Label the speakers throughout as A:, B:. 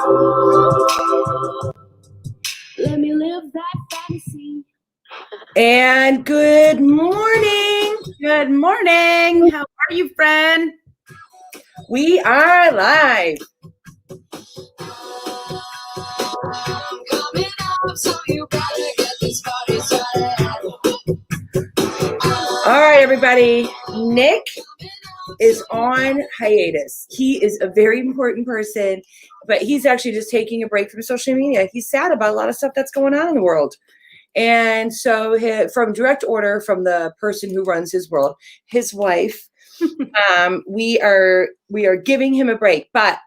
A: Let me live that fantasy.
B: And good morning.
C: Good morning. How are you, friend?
B: We are live.
A: Coming up, so you better get this party started.
B: All right, everybody. Nick is on hiatus. He is a very important person, but he's actually just taking a break from social media. He's sad about a lot of stuff that's going on in the world. And so from direct order from the person who runs his world, his wife, we are giving him a break, but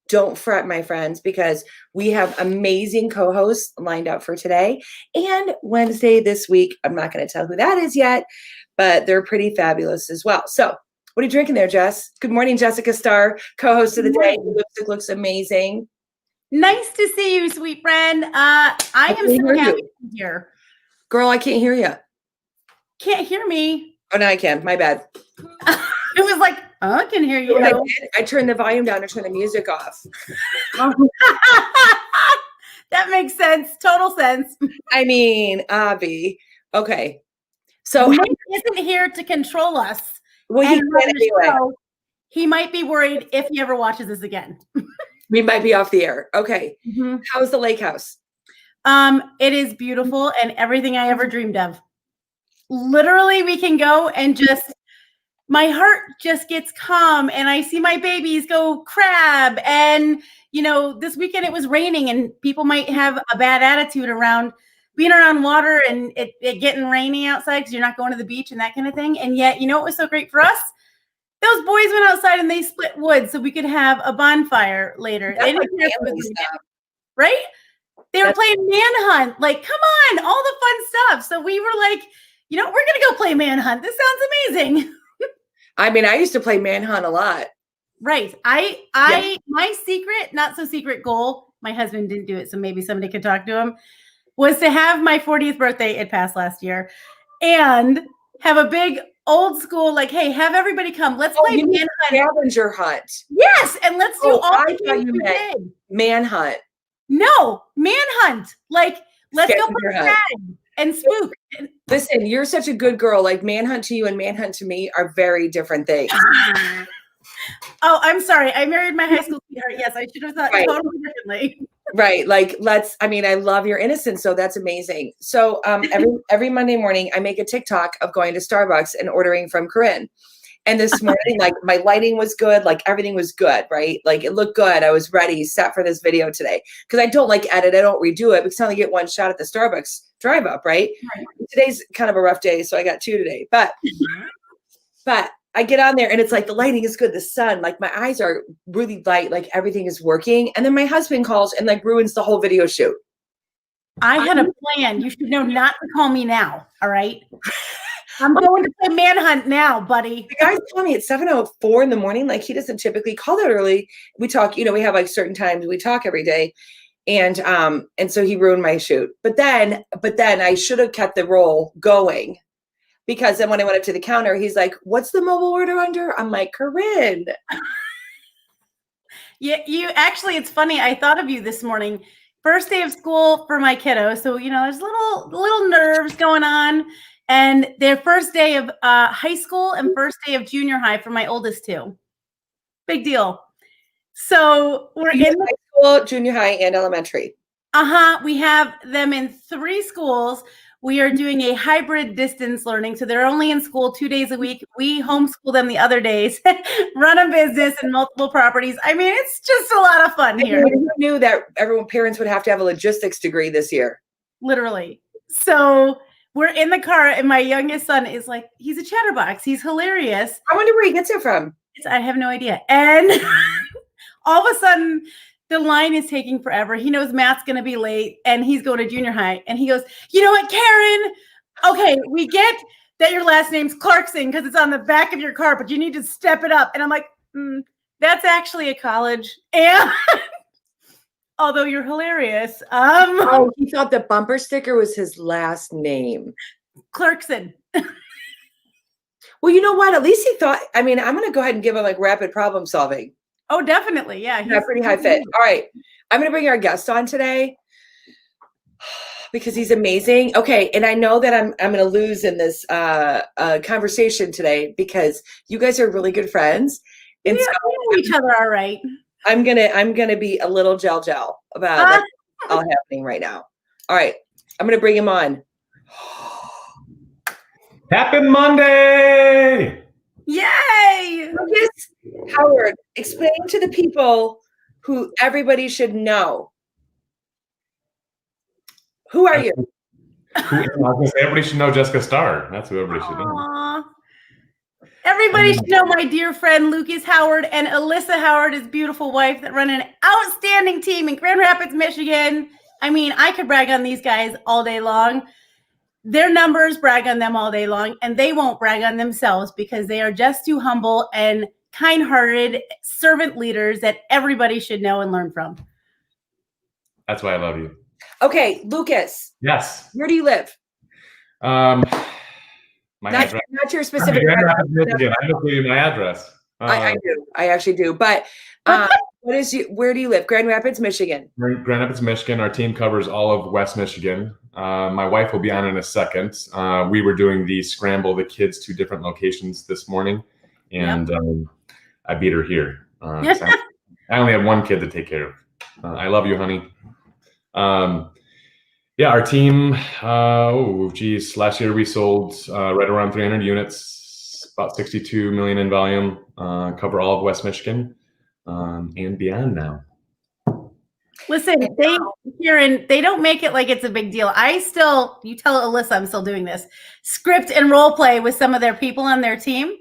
B: don't fret, my friends, because we have amazing co-hosts lined up for today and Wednesday this week. I'm not going to tell who that is yet, but they're pretty fabulous as well. So what are you drinking there, Jess? Good morning, Jessica Starr, co-host of the day. Your lipstick looks amazing.
C: Nice to see you, sweet friend. I am so happy to be here.
B: Girl, I can't hear you.
C: Can't hear me.
B: Oh, no, I can. My bad.
C: It was like, oh, I can hear you.
B: I turned the volume down and turned the music off.
C: That makes sense. Total sense.
B: I mean, Avi. Okay. So
C: Nick isn't here to control us.
B: Well, he can anyway.
C: He might be worried if he ever watches this again.
B: We might be off the air. Okay.
C: Mm-hmm.
B: How's the lake house?
C: It is beautiful and everything I ever dreamed of. Literally, we can go and just, my heart just gets calm and I see my babies go crab. And, you know, this weekend it was raining and people might have a bad attitude around being around water and it getting rainy outside because you're not going to the beach and that kind of thing. And yet, you know what was so great for us? Those boys went outside and they split wood so we could have a bonfire later. They didn't care if it was right? They were playing manhunt. Like, come on, all the fun stuff. So we were like, you know, we're going to go play manhunt. This sounds amazing.
B: I mean, I used to play manhunt a lot.
C: Right. My secret, not so secret goal, my husband didn't do it, so maybe somebody could talk to him, was to have my 40th birthday, it passed last year, and have a big old school, like, hey, have everybody come. Let's play manhunt.
B: Scavenger hunt.
C: Yes, and let's do all the games we did.
B: Manhunt.
C: No, manhunt. Like, let's go play tag and spook.
B: Listen, you're such a good girl. Like, manhunt to you and manhunt to me are very different things.
C: Oh, I'm sorry. I married my high school sweetheart. Yes, I should have thought totally differently.
B: Right. Like, I love your innocence. So that's amazing. So every Monday morning, I make a TikTok of going to Starbucks and ordering from Caryn. And this morning, like, my lighting was good. Like, everything was good, right? Like, it looked good. I was ready, set for this video today. Because I don't like edit. I don't redo it because I only get one shot at the Starbucks drive up, right? Today's kind of a rough day, so I got two today. But I get on there and it's like the lighting is good. The sun, like my eyes are really light, like everything is working. And then my husband calls and like ruins the whole video shoot.
C: I had a plan. You should know not to call me now. All right. I'm going to play manhunt now, buddy.
B: The guy's calling me at 7:04 in the morning. Like, he doesn't typically call that early. We talk, you know, we have like certain times we talk every day. And so he ruined my shoot. But then I should have kept the roll going. Because then when I went up to the counter, he's like, what's the mobile order under? I'm like, Caryn.
C: Yeah, you actually, it's funny. I thought of you this morning. First day of school for my kiddo. So, you know, there's little nerves going on. And their first day of high school and first day of junior high for my oldest two. Big deal. So we're in
B: high school, junior high, and elementary.
C: We have them in 3 schools. We are doing a hybrid distance learning. So they're only in school 2 days a week. We homeschool them the other days, run a business and multiple properties. I mean, it's just a lot of fun here.
B: Who knew that parents would have to have a logistics degree this year?
C: Literally. So we're in the car and my youngest son is like, he's a chatterbox. He's hilarious.
B: I wonder where he gets it from.
C: I have no idea. And all of a sudden, the line is taking forever. He knows Matt's going to be late and he's going to junior high. And he goes, you know what, Caryn? Okay, we get that your last name's Clarkson because it's on the back of your car, but you need to step it up. And I'm like, that's actually a college. And although you're hilarious.
B: He thought the bumper sticker was his last name.
C: Clarkson.
B: Well, you know what? At least he thought, I'm going to go ahead and give him like rapid problem solving.
C: Oh, definitely. Yeah.
B: He's pretty high fit. All right. I'm going to bring our guest on today because he's amazing. Okay, and I know that I'm going to lose in this conversation today because you guys are really good friends, and
C: Yeah,
B: so
C: we know each other all right.
B: I'm gonna be a little gel about what's all happening right now. All right, I'm gonna bring him on.
D: Happy Monday!
B: Yay! Elissa Howard, explain to the people who everybody should know. Who are you?
D: Everybody should know Jessica Starr. That's who everybody should know.
C: Aww. Everybody should know my dear friend Lucas Howard and Elissa Howard, his beautiful wife, that run an outstanding team in Grand Rapids, Michigan. I mean, I could brag on these guys all day long. Their numbers brag on them all day long, and they won't brag on themselves because they are just too humble and kind-hearted servant leaders that everybody should know and learn from.
D: That's why I love you.
B: Okay, Lucas.
D: Yes.
B: Where do you live?
D: My
B: not your specific
D: address. I just gave you my address.
B: I do. I actually do. But where do you live? Grand Rapids, Michigan.
D: Grand Rapids, Michigan. Our team covers all of West Michigan. My wife will be on in a second. We were doing the scramble the kids to different locations this morning, and I beat her here. I only have one kid to take care of. I love you, honey. Our team, last year we sold right around 300 units, about 62 million in volume, cover all of West Michigan and beyond now.
C: Listen, Caryn, they don't make it like it's a big deal. You tell Elissa I'm still doing this, script and role play with some of their people on their team.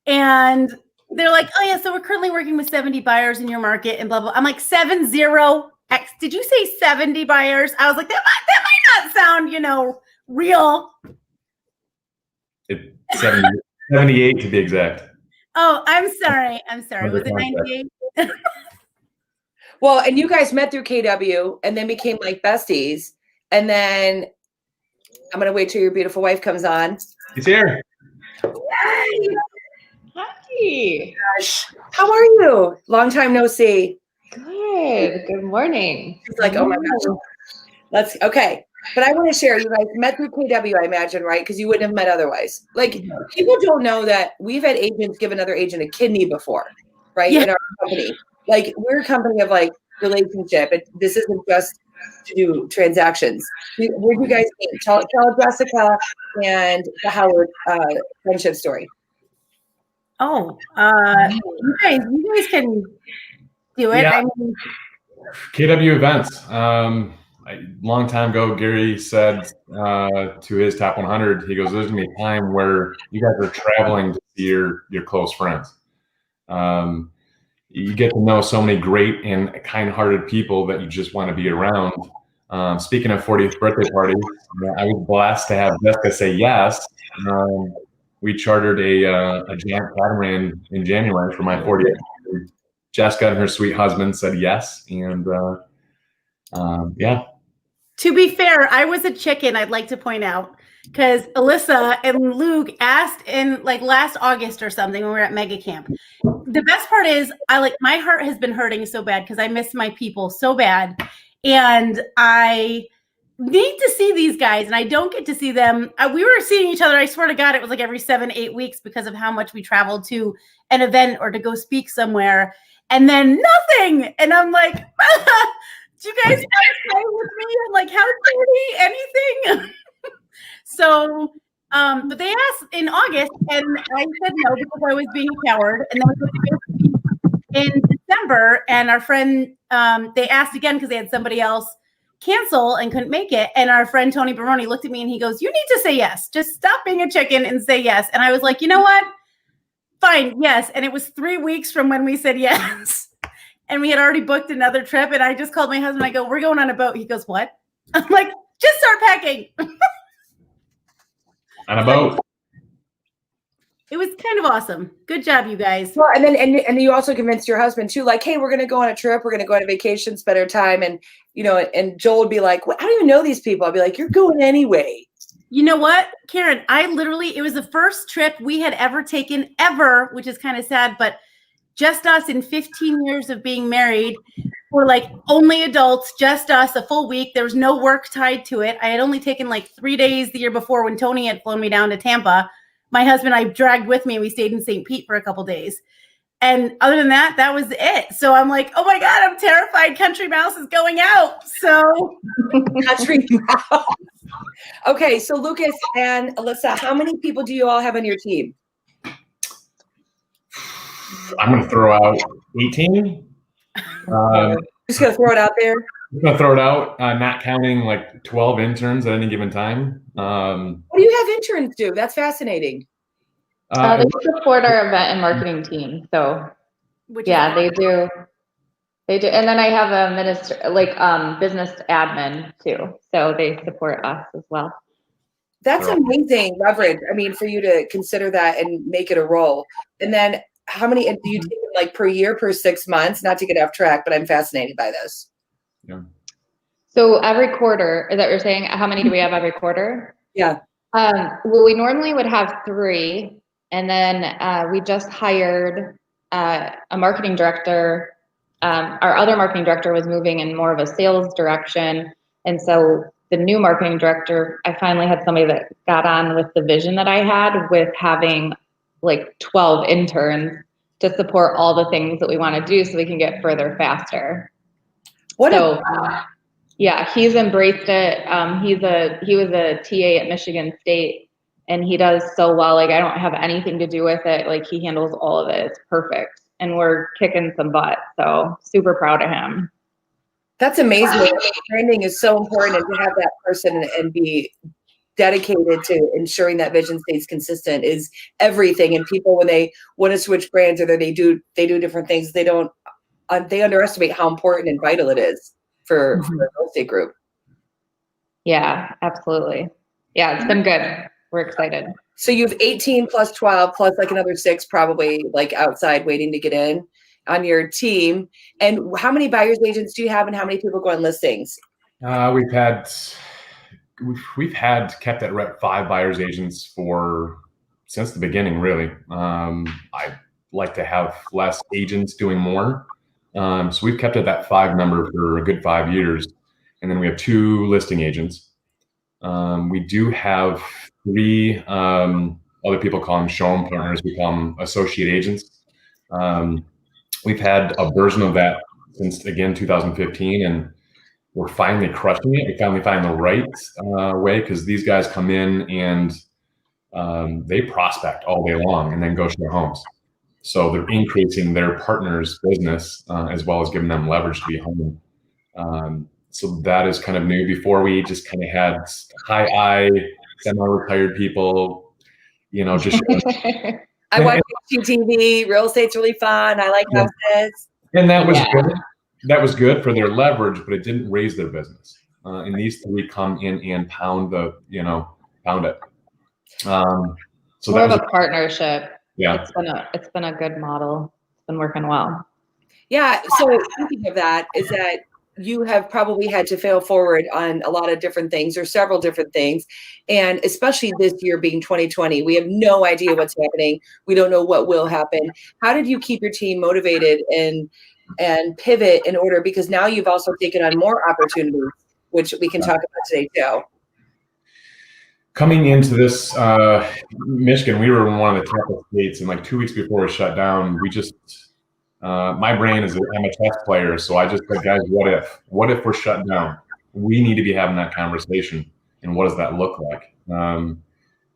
C: And they're like, oh yeah, so we're currently working with 70 buyers in your market and blah, blah. I'm like 70. Did you say 70 buyers? I was like, that might not sound, real.
D: 78 to be exact.
C: Oh, I'm sorry. Was it 98?
B: Well, and you guys met through KW and then became like besties. And then I'm going to wait till your beautiful wife comes on.
D: She's here.
B: Yay!
A: Hi.
B: Gosh, how are you? Long time no see.
A: Good. Good morning.
B: She's like, oh my gosh. Okay. But I want to share, you guys met through KW, I imagine, right? Because you wouldn't have met otherwise. Like, people don't know that we've had agents give another agent a kidney before, right?
C: Yeah.
B: In our company. Like, we're a company of like relationship. This isn't just to do transactions. Where do you guys meet? Tell Jessica and the Howard friendship story.
C: Oh, you guys can do it.
D: Yeah.
C: I mean,
D: KW events. A long time ago, Gary said to his top 100, he goes, there's going to be a time where you guys are traveling to see your close friends. You get to know so many great and kind-hearted people that you just want to be around. Speaking of 40th birthday party, I was blessed to have Jessica say yes. We chartered a giant catamaran in January for my 40th. Jessica and her sweet husband said yes, and
C: To be fair, I was a chicken, I'd like to point out, because Elissa and Luke asked in like last August or something when we were at Mega Camp. The best part is my heart has been hurting so bad because I miss my people so bad. And I need to see these guys and I don't get to see them. We were seeing each other. I swear to God, it was like every 7-8 weeks because of how much we traveled to an event or to go speak somewhere. And then nothing. And I'm like, do you guys play with me? I'm like, how dirty? Anything? So, but they asked in August, and I said no because I was being a coward. And then in December, and our friend, they asked again because they had somebody else cancel and couldn't make it. And our friend Tony Baroni looked at me and he goes, "You need to say yes. Just stop being a chicken and say yes." And I was like, you know what? Fine, yes. And it was 3 weeks from when we said yes. And we had already booked another trip. And I just called my husband. I go, "We're going on a boat." He goes, "What?" I'm like, "Just start packing."
D: On a boat.
C: It was kind of awesome. Good job, you guys.
B: Well, and then and you also convinced your husband too, like, "Hey, we're gonna go on a trip. We're gonna go on a vacation, spend our time." And and Joel would be like, "Well, I don't even know these people." I'd be like, "You're going anyway."
C: You know what, Caryn? It was the first trip we had ever taken ever, which is kind of sad, but just us in 15 years of being married. for like only adults, just us, a full week. There was no work tied to it. I had only taken like 3 days the year before when Tony had flown me down to Tampa. My husband I dragged with me. We stayed in St. Pete for a couple days. And other than that, that was it. So I'm like, oh my God, I'm terrified. Country Mouse is going out. So
B: Country Mouse. Okay, so Lucas and Elissa, how many people do you all have on your team?
D: I'm going to throw out 18.
B: Just gonna throw it out there.
D: I'm going to throw it out, not counting like 12 interns at any given time.
B: What do you have interns do? That's fascinating.
E: They support our event and marketing team. So yeah, they do. They do. And then I have a business admin too. So they support us as well.
B: That's amazing leverage. I mean, for you to consider that and make it a role. And then how many do you take like per year, per 6 months? Not to get off track, but I'm fascinated by this.
D: Yeah.
E: So every quarter, is that what you're saying? How many do we have every quarter?
B: Yeah.
E: Well, we normally would have 3. And then we just hired a marketing director. Our other marketing director was moving in more of a sales direction. And so the new marketing director, I finally had somebody that got on with the vision that I had with having like 12 interns to support all the things that we want to do so we can get further faster. Yeah, he's embraced it. He was a TA at Michigan State. And he does so well. Like, I don't have anything to do with it. Like, he handles all of it. It's perfect. And we're kicking some butt. So super proud of him.
B: That's amazing. Branding is so important, and to have that person and be dedicated to ensuring that vision stays consistent is everything. And people, when they want to switch brands or they do different things, they underestimate how important and vital it is for the real estate group.
E: Yeah, absolutely. Yeah, it's been good. We're excited.
B: So you have 18 plus 12 plus like another 6 probably like outside waiting to get in on your team. And how many buyer's agents do you have, and how many people go on listings?
D: We've kept at rep 5 buyer's agents since the beginning, really. I like to have less agents doing more. So we've kept at that 5 number for a good 5 years. And then we have 2 listing agents. We do have 3, other people call them showroom partners. We call them associate agents. We've had a version of that since, again, 2015, and we're finally crushing it. We finally find the right way, because these guys come in and they prospect all day long and then go show homes. So they're increasing their partner's business as well as giving them leverage to be home. So that is kind of new. Before, we just kind of had high semi-retired people, just
B: I watch HGTV. Real estate's really fun. I like houses.
D: And that was good. That was good for their leverage, but it didn't raise their business. And these 3 come in and pound it. So
E: more of a partnership.
D: Yeah,
E: it's been a good model. It's been working well.
B: Yeah. So speaking of that, is that you have probably had to fail forward on a lot of different things, or several different things. And especially this year being 2020, we have no idea what's happening. We don't know what will happen. How did you keep your team motivated and pivot in order? Because now you've also taken on more opportunities, which we can talk about today too.
D: Coming into this, Michigan, we were in one of the toughest states, and like 2 weeks before it shut down, we just, my brain is I'm a chess player. So I just said, guys, what if we're shut down? We need to be having that conversation. And what does that look like?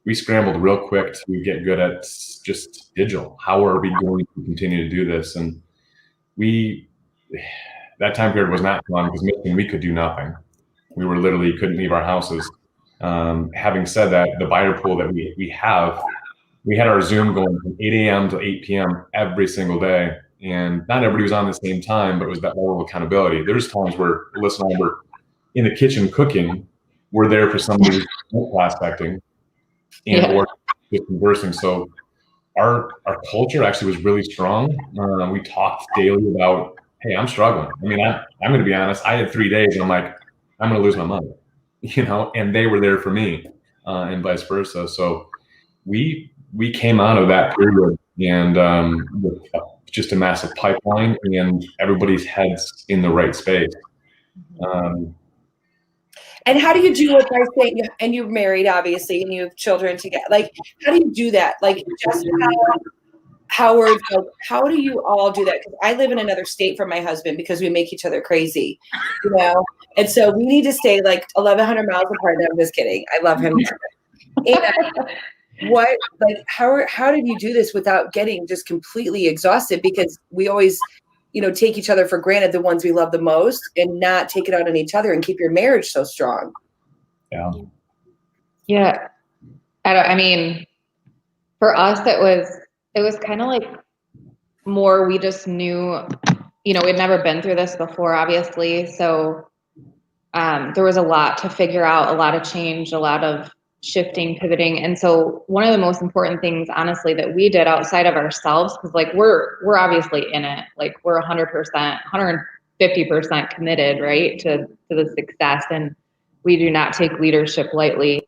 D: We scrambled real quick to get good at just digital. How are we going to continue to do this? And that time period was not fun, because Michigan, we could do nothing. We were literally couldn't leave our houses. Having said that, the buyer pool that we had our Zoom going from 8 a.m. to 8 p.m. every single day. And not everybody was on the same time, but it was that level of accountability. There's times where Elissa and I were in the kitchen cooking. We're there for somebody who's prospecting or just conversing. So our culture actually was really strong. We talked daily about, hey, I'm struggling. I mean, I'm going to be honest. I had 3 days and I'm like, I'm going to lose my money, and they were there for me and vice versa. So we came out of that period and with a just a massive pipeline, and everybody's heads in the right space.
B: And how do you do what I say? And you're married, obviously, and you have children together. Like, how do you do that? Like, Jessica, Howard, like, how do you all do that? Because I live in another state from my husband because we make each other crazy, you know? And so we need to stay like 1,100 miles apart. No, I'm just kidding. I love him. And how did you do this without getting just completely exhausted? Because we always, you know, take each other for granted, the ones we love the most, and not take it out on each other and keep your marriage so strong.
E: Yeah. I mean, for us, it was kind of like more, we just knew, you know, we'd never been through this before, obviously. So there was a lot to figure out, a lot of change, a lot of shifting, pivoting. And so one of the most important things, honestly, that we did outside of ourselves, because like we're obviously in it, like we're 100%, 150% committed, right, to the success. And we do not take leadership lightly.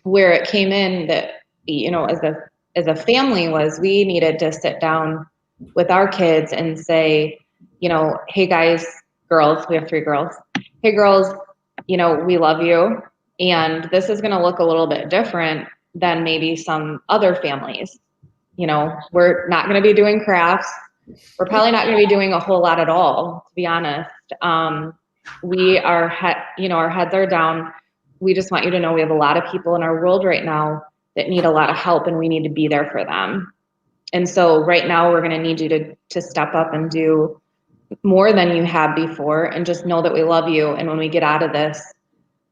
E: Where it came in that, you know, as a family, was we needed to sit down with our kids and say, you know, hey guys, girls, we have 3 girls. Hey girls, you know, we love you. And this is going to look a little bit different than maybe some other families. You know, we're not going to be doing crafts. We're probably not going to be doing a whole lot at all, to be honest. We are, you know, our heads are down. We just want you to know we have a lot of people in our world right now that need a lot of help, and we need to be there for them. And so right now we're going to need you to step up and do more than you have before, and just know that we love you. And when we get out of this,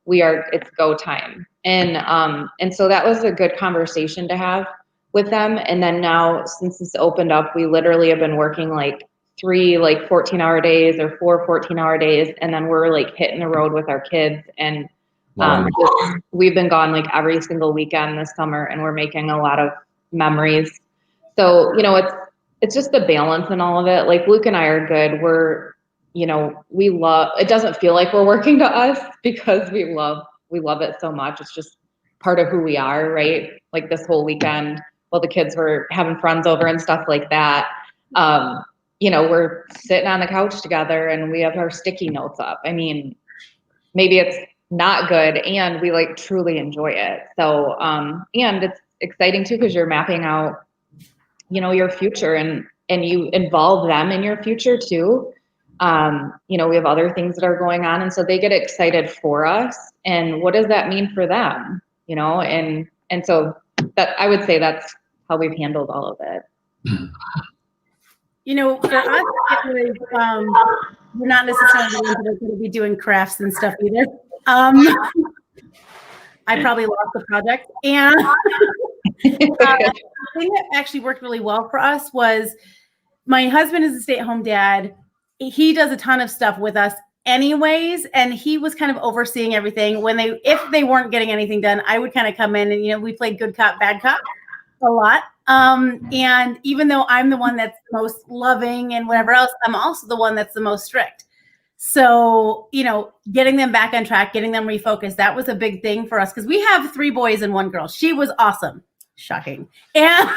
E: it's go time. And so that was a good conversation to have with them. And then now, since this opened up, we literally have been working like 3 14-hour days or 4 14-hour days. And then we're like hitting the road with our kids. And we've been gone like every single weekend this summer, and we're making a lot of memories. So, you know, it's just the balance in all of it. Like Luke and I are good. You know, it doesn't feel like we're working to us, because we love it so much. It's just part of who we are, right? Like this whole weekend, while the kids were having friends over and stuff like that, you know, we're sitting on the couch together and we have our sticky notes up. I mean, maybe it's not good, and we like truly enjoy it. So, and it's exciting too, because you're mapping out, you know, your future, and you involve them in your future too. You know, we have other things that are going on, and so they get excited for us. And what does that mean for them? You know, and so that, I would say that's how we've handled all of it.
C: You know, for us, it was, we're not necessarily going to be doing crafts and stuff either. I probably lost the project. And the thing that actually worked really well for us was, my husband is a stay-at-home dad. He does a ton of stuff with us anyways, and he was kind of overseeing everything. If they weren't getting anything done, I would kind of come in, and, you know, we played good cop, bad cop a lot. And even though I'm the one that's most loving and whatever else, I'm also the one that's the most strict. So, you know, getting them back on track, getting them refocused, that was a big thing for us, because we have 3 boys and 1 girl. She was awesome. Shocking. And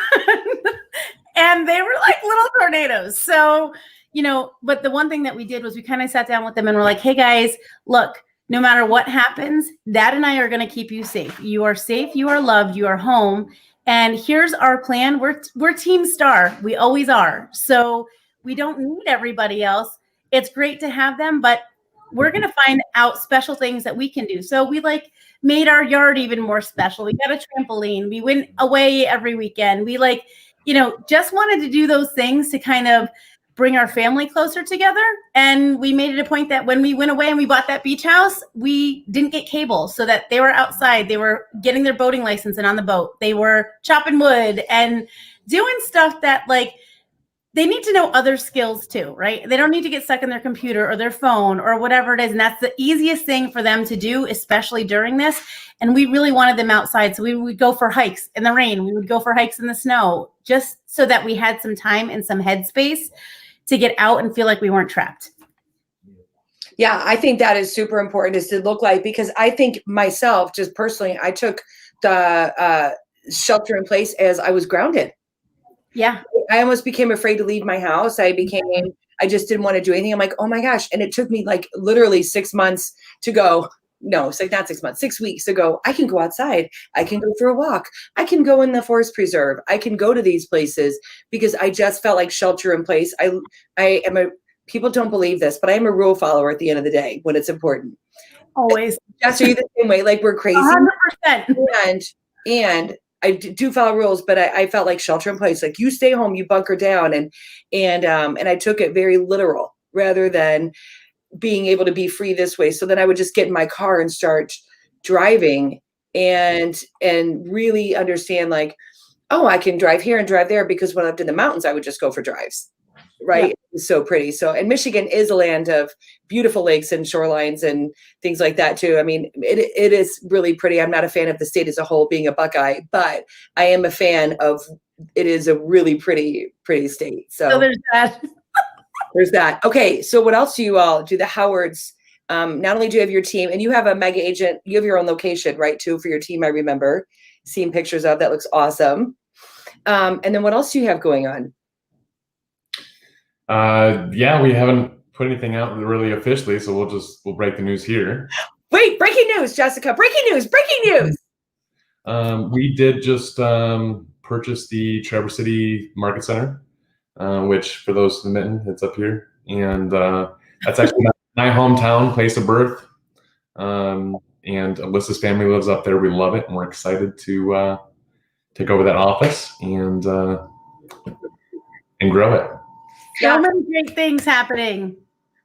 C: they were like little tornadoes. So, you know, but the one thing that we did was we kind of sat down with them and we're like, hey guys, look, no matter what happens, Dad and I are going to keep you safe. You are safe. You are loved. You are home. And here's our plan. We're Team Star. We always are. So we don't need everybody else. It's great to have them, but we're going to find out special things that we can do. So we like made our yard even more special. We got a trampoline. We went away every weekend. We like, you know, just wanted to do those things to kind of bring our family closer together. And we made it a point that when we went away and we bought that beach house, we didn't get cable, so that they were outside. They were getting their boating license and on the boat. They were chopping wood and doing stuff that, like, they need to know other skills too, right? They don't need to get stuck in their computer or their phone or whatever it is. And that's the easiest thing for them to do, especially during this. And we really wanted them outside. So we would go for hikes in the rain. We would go for hikes in the snow, just so that we had some time and some headspace to get out and feel like we weren't trapped.
B: Yeah, I think that is super important, is to look like, because I think myself, just personally, I took the shelter in place as I was grounded.
C: Yeah.
B: I almost became afraid to leave my house. I just didn't want to do anything. I'm like, oh my gosh. And it took me like literally 6 months to go, no, it's like not 6 months, 6 weeks to go, I can go outside. I can go for a walk. I can go in the forest preserve. I can go to these places because I just felt like shelter in place. People don't believe this, but I am a rule follower at the end of the day when it's important.
C: Always.
B: Jess, are you the same way? Like we're crazy.
C: 100%.
B: And I do follow rules, but I felt like shelter in place. Like you stay home, you bunker down, and I took it very literal rather than being able to be free this way. So then I would just get in my car and start driving and really understand like, oh, I can drive here and drive there, because when I lived in the mountains, I would just go for drives. Right. Yeah. It was so pretty. So, and Michigan is a land of beautiful lakes and shorelines and things like that too. I mean, it is really pretty. I'm not a fan of the state as a whole being a Buckeye, but I am a fan of, it is a really pretty state. So
C: there's that.
B: There's that. Okay. So what else do you all do? The Howards, not only do you have your team and you have a mega agent, you have your own location, right? Too, for your team. I remember seeing pictures of that. Looks awesome. And then what else do you have going on?
D: Yeah, we haven't put anything out really officially, so we'll break the news here.
B: Wait, breaking news, Jessica. Breaking news.
D: We did just purchase the Traverse City Market Center, which for those admitting, it's up here. And that's actually my hometown, place of birth. And Elissa's family lives up there. We love it, and we're excited to take over that office and grow it.
C: So many great things happening.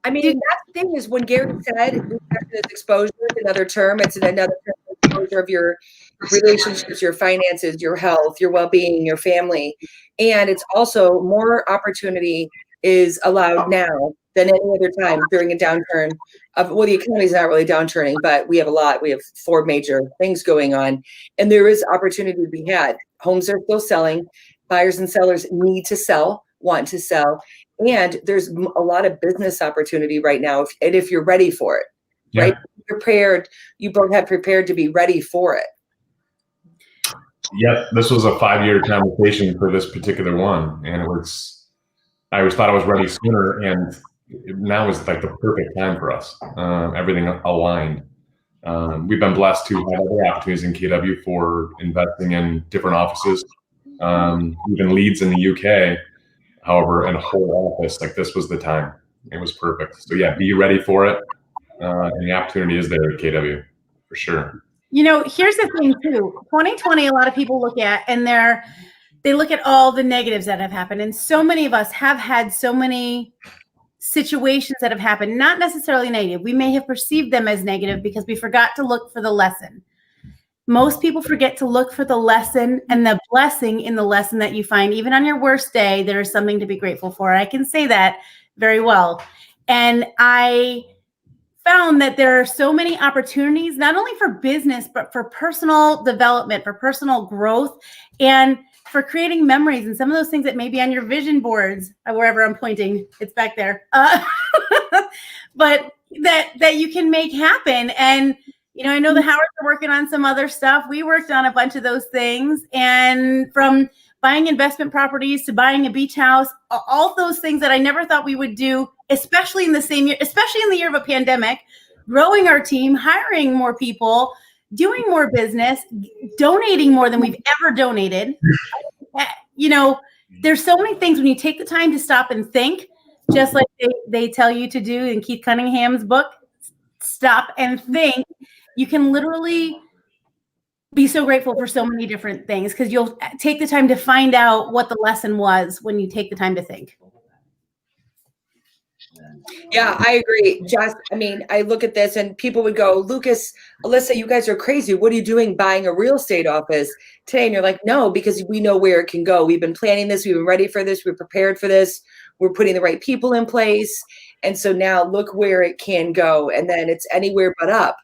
B: I mean, that's the thing is when Gary said this exposure, another term, it's another term of exposure of your relationships, your finances, your health, your well-being, your family. And it's also more opportunity is allowed now than any other time during a downturn well, the economy is not really downturning, but we have 4 major things going on, and there is opportunity to be had. Homes are still selling. Buyers and sellers need to sell, want to sell. And there's a lot of business opportunity right now, if you're ready for it, yeah. Right? Prepared. You both have prepared to be ready for it.
D: Yep, this was a 5-year conversation for this particular one, and I always thought I was ready sooner, and now is like the perfect time for us. Everything aligned. We've been blessed to have other opportunities in KW for investing in different offices, even leads in the UK. However, in a whole office, like this was the time. It was perfect. So yeah, be ready for it. And the opportunity is there at KW for sure.
C: You know, here's the thing too. 2020, a lot of people look at and they look at all the negatives that have happened. And so many of us have had so many situations that have happened, not necessarily negative. We may have perceived them as negative because we forgot to look for the lesson. Most people forget to look for the lesson and the blessing in the lesson that you find. Even on your worst day, there is something to be grateful for. I can say that very well. And I found that there are so many opportunities, not only for business, but for personal development, for personal growth, and for creating memories and some of those things that may be on your vision boards, wherever I'm pointing, it's back there, but that you can make happen. And you know, I know the Howards are working on some other stuff. We worked on a bunch of those things, and from buying investment properties to buying a beach house, all those things that I never thought we would do, especially in the same year, especially in the year of a pandemic, growing our team, hiring more people, doing more business, donating more than we've ever donated. You know, there's so many things when you take the time to stop and think, just like they tell you to do in Keith Cunningham's book, stop and think. You can literally be so grateful for so many different things because you'll take the time to find out what the lesson was when you take the time to think.
B: Yeah, I agree. Just, I mean, I look at this and people would go, Lucas, Elissa, you guys are crazy. What are you doing buying a real estate office today? And you're like, no, because we know where it can go. We've been planning this. We've been ready for this. We're prepared for this. We're putting the right people in place. And so now look where it can go. And then it's anywhere but up.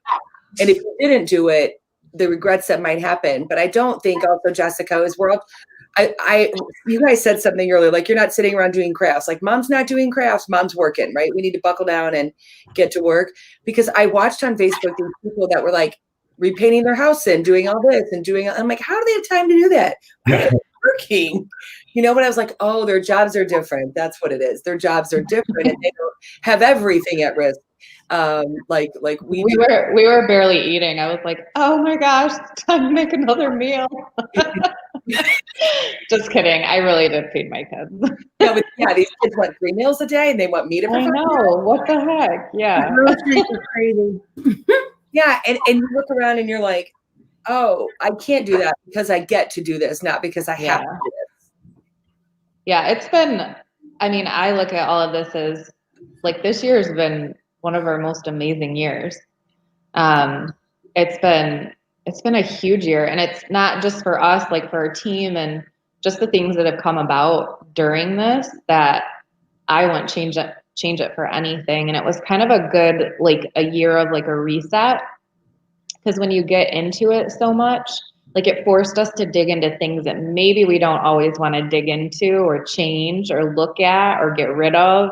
B: And if you didn't do it, the regrets that might happen. But I don't think also, Jessica, is you guys said something earlier, like you're not sitting around doing crafts. Like mom's not doing crafts, mom's working, right? We need to buckle down and get to work. Because I watched on Facebook these people that were like repainting their house and doing all this and I'm like, how do they have time to do that?
D: Yeah.
B: working. But I was like, oh, their jobs are different. That's what it is. Their jobs are different and they don't have everything at risk. Like we
E: were barely eating. I was like, oh my gosh, it's time to make another meal. Just kidding. I really did feed my kids.
B: These kids want 3 meals a day and they want me to
E: I know. What the heck? Yeah.
C: Groceries are crazy.
B: Yeah. And you look around and you're like, oh, I can't do that because I get to do this, not because I have to do this.
E: Yeah, it's been, I look at all of this as like this year has been one of our most amazing years. It's been a huge year, and it's not just for us, like for our team and just the things that have come about during this that I wouldn't change it for anything. And it was kind of a good, like a year of like a reset, because when you get into it so much, like it forced us to dig into things that maybe we don't always want to dig into or change or look at or get rid of,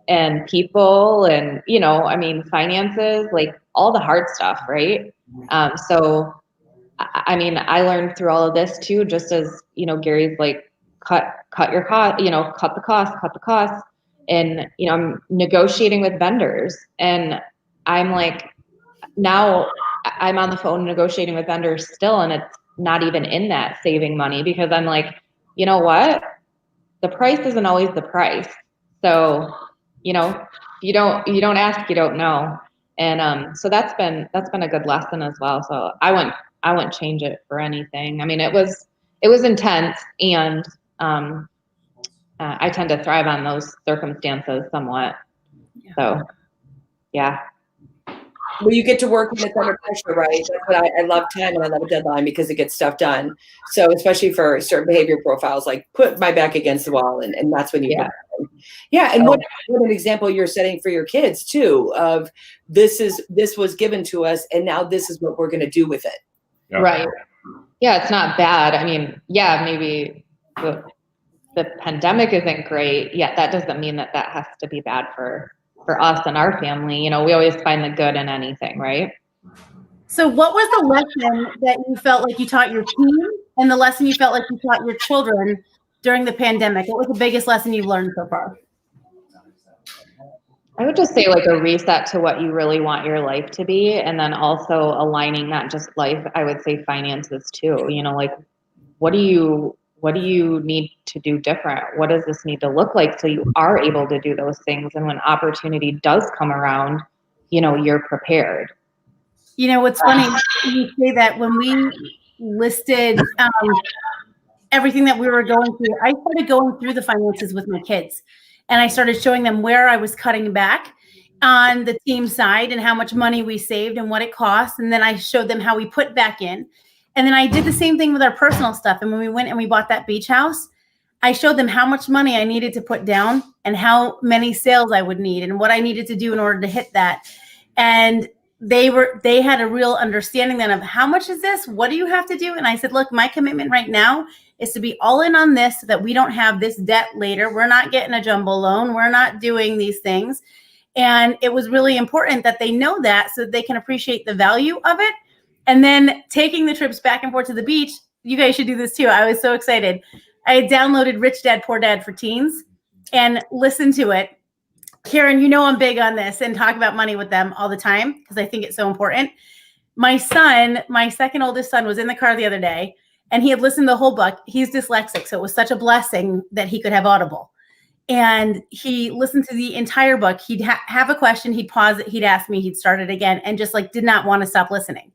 E: and people and, finances, like all the hard stuff. Right. So, I learned through all of this too, just as, Gary's like, cut your cost, cut the cost. And, I'm negotiating with vendors, and I'm like, now I'm on the phone negotiating with vendors still, and it's not even in that saving money, because I'm like, you know what? The price isn't always the price. So, you don't ask, you don't know. And so that's been a good lesson as well. So I wouldn't change it for anything. It was intense, and I tend to thrive on those circumstances somewhat. Yeah. So, yeah.
B: Well, you get to work when it's under pressure, right? That's what I love time, and I love a deadline because it gets stuff done. So especially for certain behavior profiles, like put my back against the wall, and that's when you get it. Yeah. And what an example you're setting for your kids too, of this was given to us, and now this is what we're going to do with it.
D: Yeah.
E: Right. Yeah, it's not bad. Maybe the pandemic isn't great. Yeah, that doesn't mean that has to be bad for us and our family. We always find the good in anything, right?
C: So what was the lesson that you felt like you taught your team, and the lesson you felt like you taught your children during the pandemic? What was the biggest lesson you've learned so far?
E: I would just say like a reset to what you really want your life to be, and then also aligning not just life, I would say finances too. Like what do you need to do different? What does this need to look like so you are able to do those things? And when opportunity does come around, you're prepared.
C: What's funny, you say that when we listed everything that we were going through, I started going through the finances with my kids, and I started showing them where I was cutting back on the team side and how much money we saved and what it costs. And then I showed them how we put back in. And then I did the same thing with our personal stuff. And when we went and we bought that beach house, I showed them how much money I needed to put down and how many sales I would need and what I needed to do in order to hit that. And they had a real understanding then of how much is this? What do you have to do? And I said, look, my commitment right now is to be all in on this so that we don't have this debt later. We're not getting a jumbo loan. We're not doing these things. And it was really important that they know that so that they can appreciate the value of it. And then taking the trips back and forth to the beach, you guys should do this too. I was so excited. I had downloaded Rich Dad, Poor Dad for Teens and listened to it. Caryn, I'm big on this and talk about money with them all the time because I think it's so important. My son, my second oldest son, was in the car the other day and he had listened to the whole book. He's dyslexic, so it was such a blessing that he could have Audible. And he listened to the entire book. He'd have a question, he'd pause it, he'd ask me, he'd start it again, and just like did not want to stop listening.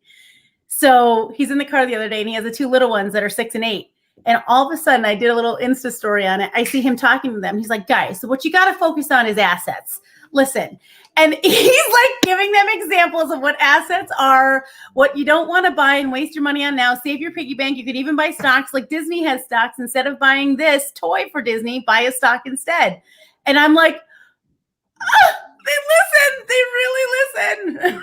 C: So he's in the car the other day and he has the 2 little ones that are 6 and 8. And all of a sudden I did a little Insta story on it. I see him talking to them. He's like, guys, so what you got to focus on is assets. Listen. And he's like giving them examples of what assets are, what you don't want to buy and waste your money on now. Save your piggy bank. You could even buy stocks like Disney has stocks. Instead of buying this toy for Disney, buy a stock instead. And I'm like, they listen. They really listen.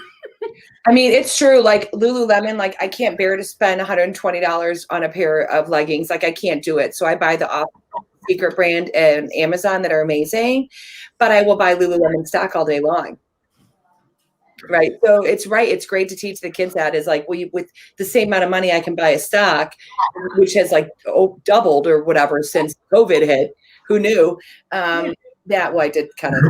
B: It's true. Like Lululemon, like I can't bear to spend $120 on a pair of leggings. Like I can't do it. So I buy the secret brand and Amazon that are amazing, but I will buy Lululemon stock all day long. Right. So it's right. It's great to teach the kids that is like, well, with the same amount of money, I can buy a stock, which has like doubled or whatever since COVID hit. Who knew? That I did kind of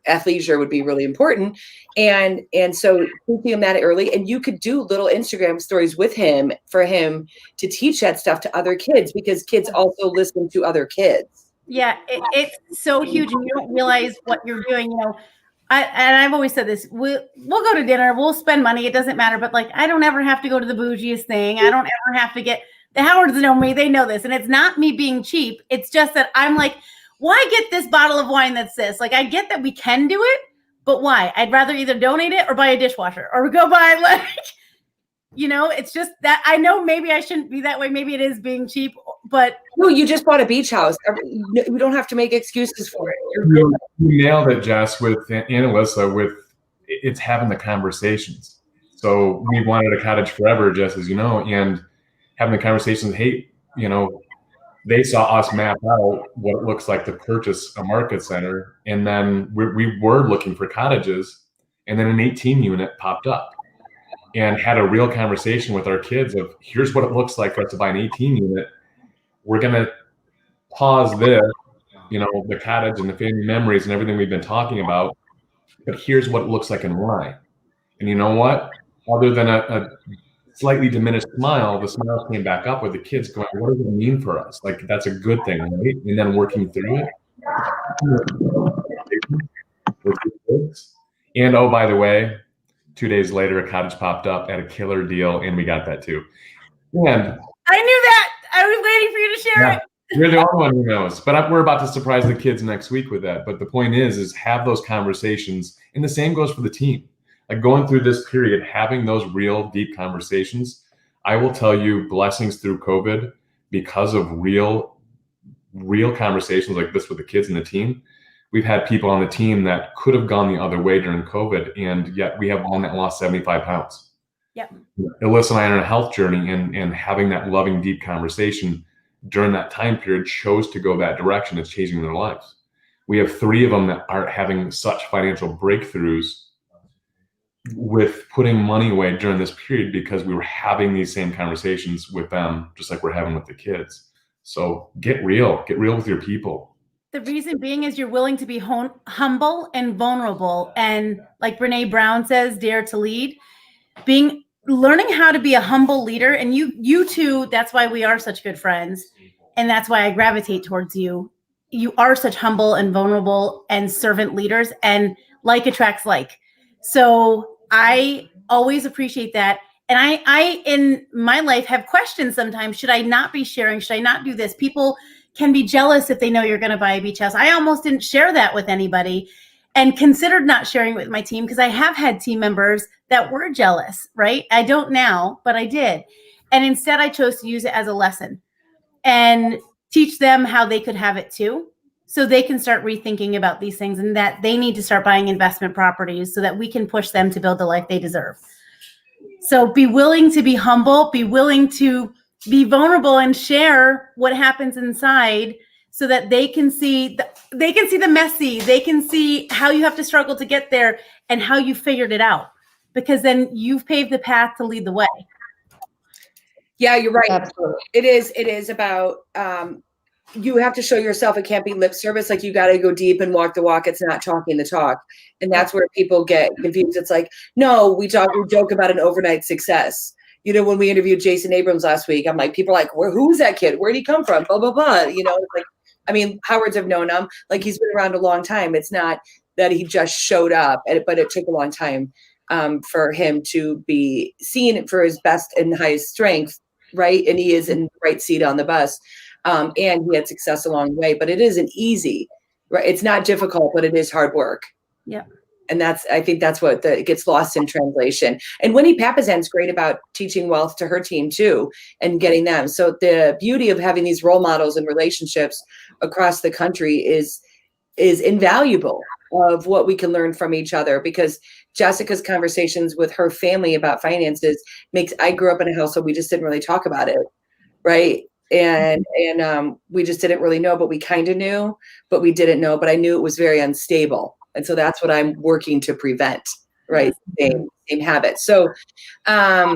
B: athleisure would be really important. And so teaching him that early, and you could do little Instagram stories with him for him to teach that stuff to other kids, because kids also listen to other kids.
C: Yeah, it's so huge, and you don't realize what you're doing. You know, I've always said this: we'll go to dinner, we'll spend money, it doesn't matter. But like, I don't ever have to go to the bougiest thing. I don't ever have to get the Howards know me; they know this, and it's not me being cheap. It's just that I'm like, why get this bottle of wine that's this? Like, I get that we can do it, but why? I'd rather either donate it or buy a dishwasher or go buy like. You know, it's just that I know maybe I shouldn't be that way. Maybe it is being cheap, but
B: no, you just bought a beach house. We don't have to make excuses for it.
D: You nailed it, Jess, and Elissa, with it's having the conversations. So we wanted a cottage forever, Jess, as you know, and having the conversations. Hey, you know, they saw us map out what it looks like to purchase a market center, and then we were looking for cottages, and then an 18 unit popped up. And had a real conversation with our kids of, here's what it looks like for us to buy an 18 unit. We're going to pause this, you know, the cottage and the family memories and everything we've been talking about, but here's what it looks like and why. And you know what? Other than a slightly diminished smile, the smile came back up with the kids going, what does it mean for us? Like, that's a good thing, right? And then working through it. With the kids. And oh, by the way, 2 days later, a cottage popped up at a killer deal, and we got that too. And
C: I knew that. I was waiting for you to share it.
D: You're the only one who knows. But we're about to surprise the kids next week with that. But the point is have those conversations, and the same goes for the team. Like, going through this period, having those real deep conversations. I will tell you, blessings through COVID, because of real conversations like this with the kids and the team. We've had people on the team that could have gone the other way during COVID, and yet we have one that lost 75 pounds.
C: Yep.
D: Elissa and I are on a health journey, and having that loving, deep conversation during that time period chose to go that direction. It's changing their lives. We have 3 of them that are having such financial breakthroughs with putting money away during this period, because we were having these same conversations with them, just like we're having with the kids. So get real with your people.
C: The reason being is you're willing to be humble and vulnerable. And like Brene Brown says, dare to lead, learning how to be a humble leader. And you two, that's why we are such good friends. And that's why I gravitate towards you. You are such humble and vulnerable and servant leaders, and like attracts like. So I always appreciate that. And I in my life have questions sometimes. Should I not be sharing? Should I not do this? People can be jealous if they know you're going to buy a beach house. I almost didn't share that with anybody, and considered not sharing with my team, because I have had team members that were jealous, right? I don't now, but I did. And instead I chose to use it as a lesson and teach them how they could have it too, so they can start rethinking about these things, and that they need to start buying investment properties so that we can push them to build the life they deserve. So be willing to be humble, be willing to be vulnerable, and share what happens inside, so that they can see the messy, they can see how you have to struggle to get there and how you figured it out, because then you've paved the path to lead the way.
B: Yeah, you're right.
E: Absolutely.
B: It is about, you have to show yourself. It can't be lip service. Like, you got to go deep and walk the walk. It's not talking the talk. And that's where people get confused. It's like, no, we joke about an overnight success. You know, when we interviewed Jason Abrams last week, I'm like, people are like, who's that kid? Where'd he come from? Blah, blah, blah. You know, it's like, I mean, Howards have known him. Like, he's been around a long time. It's not that he just showed up, but it took a long time for him to be seen for his best and highest strength, right? And he is in the right seat on the bus. And he had success along the way, but it isn't easy, right? It's not difficult, but it is hard work.
C: Yeah.
B: And I think that's what gets lost in translation. And Winnie Papazan's great about teaching wealth to her team too, and getting them. So the beauty of having these role models and relationships across the country is invaluable, of what we can learn from each other, because Jessica's conversations with her family about finances I grew up in a household, we just didn't really talk about it. Right. And we just didn't really know, but we kind of knew, but we didn't know, but I knew it was very unstable. And so that's what I'm working to prevent. right? Same habits. So I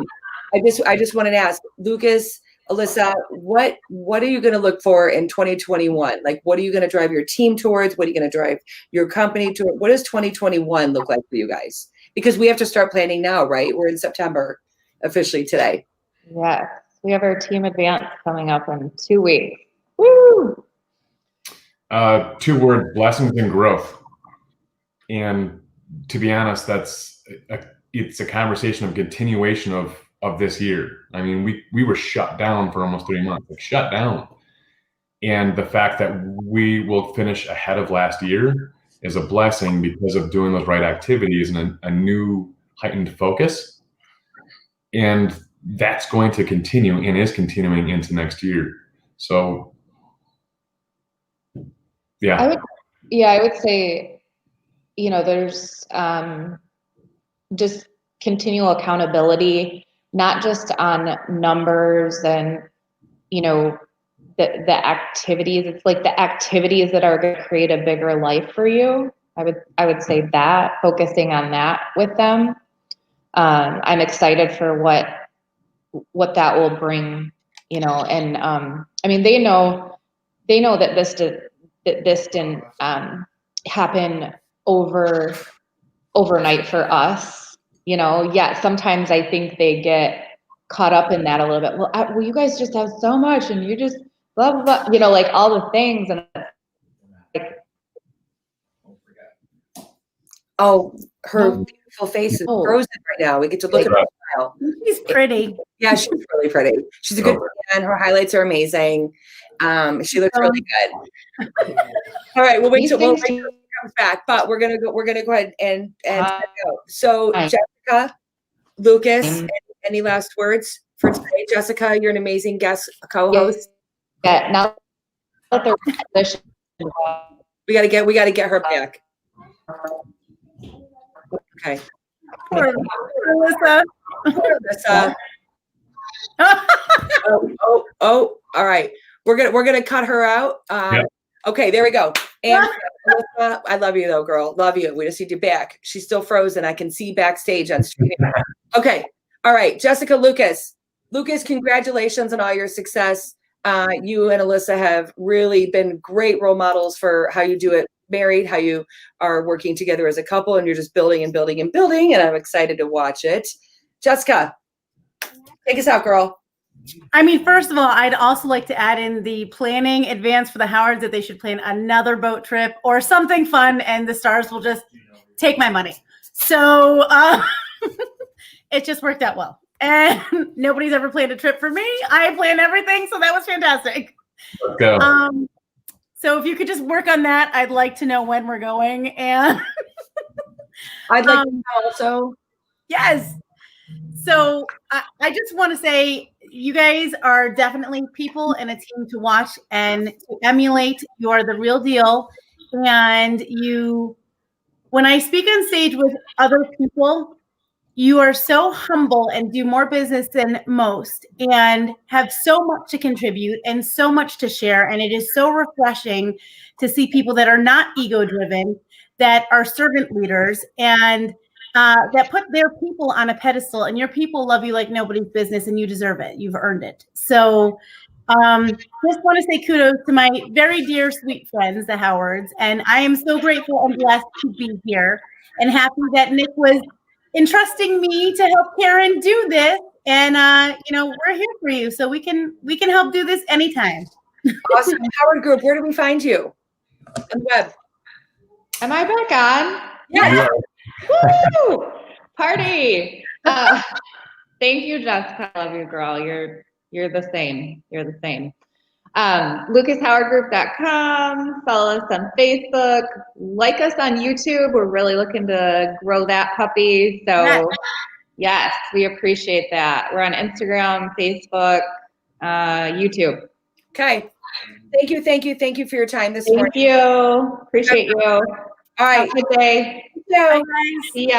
B: just wanted to ask Lucas, Elissa, what are you going to look for in 2021? Like, what are you going to drive your team towards? What are you going to drive your company toward? What does 2021 look like for you guys? Because we have to start planning now, right? We're in September officially today.
E: Yes, we have our team advance coming up in 2 weeks. Woo!
D: 2 words: blessings and growth. And to be honest, it's a conversation of continuation of this year. I mean, we were shut down for almost 3 months, like shut down. And the fact that we will finish ahead of last year is a blessing because of doing those right activities and a new heightened focus. And that's going to continue and is continuing into next year. So, yeah.
E: I would say, there's just continual accountability, not just on numbers and, the activities. It's like the activities that are going to create a bigger life for you. I would say that, focusing on that with them. I'm excited for what that will bring, and I mean, they know that this didn't happen overnight for us, yet sometimes I think they get caught up in that a little bit. Well, you guys just have so much and you just blah, blah, blah, like all the things. And like,
B: oh, her beautiful face is frozen right now. We get to look at her smile.
C: She's pretty.
B: Yeah, she's really pretty. She's a good fan. Her highlights are amazing. She looks really good. All right, we'll wait till she comes back, but we're gonna go ahead and go. So Jessica, Lucas, any last words for today? Jessica, you're an amazing guest co-host.
E: Yeah, now that they're
B: we gotta get her back. Okay.
C: Poor Elissa.
B: Elissa. Oh, all right. We're gonna cut her out. Okay, there we go. And Elissa, I love you though, girl. Love you. We just need you back. She's still frozen. I can see backstage on streaming. Okay. All right. Jessica, Lucas, congratulations on all your success. You and Elissa have really been great role models for how you do it married, how you are working together as a couple, and you're just building and building and building, and I'm excited to watch it. Jessica, take us out, girl.
C: I mean, first of all, I'd also like to add in the planning advance for the Howards that they should plan another boat trip or something fun, and the stars will just take my money. So it just worked out well. And nobody's ever planned a trip for me. I planned everything, so that was fantastic.
D: Let's go.
C: So if you could just work on that, I'd like to know when we're going. And
B: I'd like to know also.
C: Yes. So I just want to say you guys are definitely people and a team to watch and to emulate. You are the real deal. And when I speak on stage with other people, you are so humble and do more business than most and have so much to contribute and so much to share. And it is so refreshing to see people that are not ego-driven, that are servant leaders, and that put their people on a pedestal. And your people love you like nobody's business, and you deserve it. You've earned it. So just want to say kudos to my very dear, sweet friends, the Howards. And I am so grateful and blessed to be here and happy that Nick was entrusting me to help Caryn do this, and we're here for you, so we can help do this anytime.
B: Awesome. Howard Group, where do we find you on the web?
E: Am I back on?
B: Yeah.
E: Woo! Party. Thank you, Jessica. I love you, girl. You're the same. You're the same. LucasHowardGroup.com. Follow us on Facebook. Like us on YouTube. We're really looking to grow that puppy. So yes, we appreciate that. We're on Instagram, Facebook, YouTube.
B: Okay. Thank you for your time this morning.
E: Thank you. Appreciate you.
B: All right.
E: Have a good day.
C: Bye, guys.
E: See ya.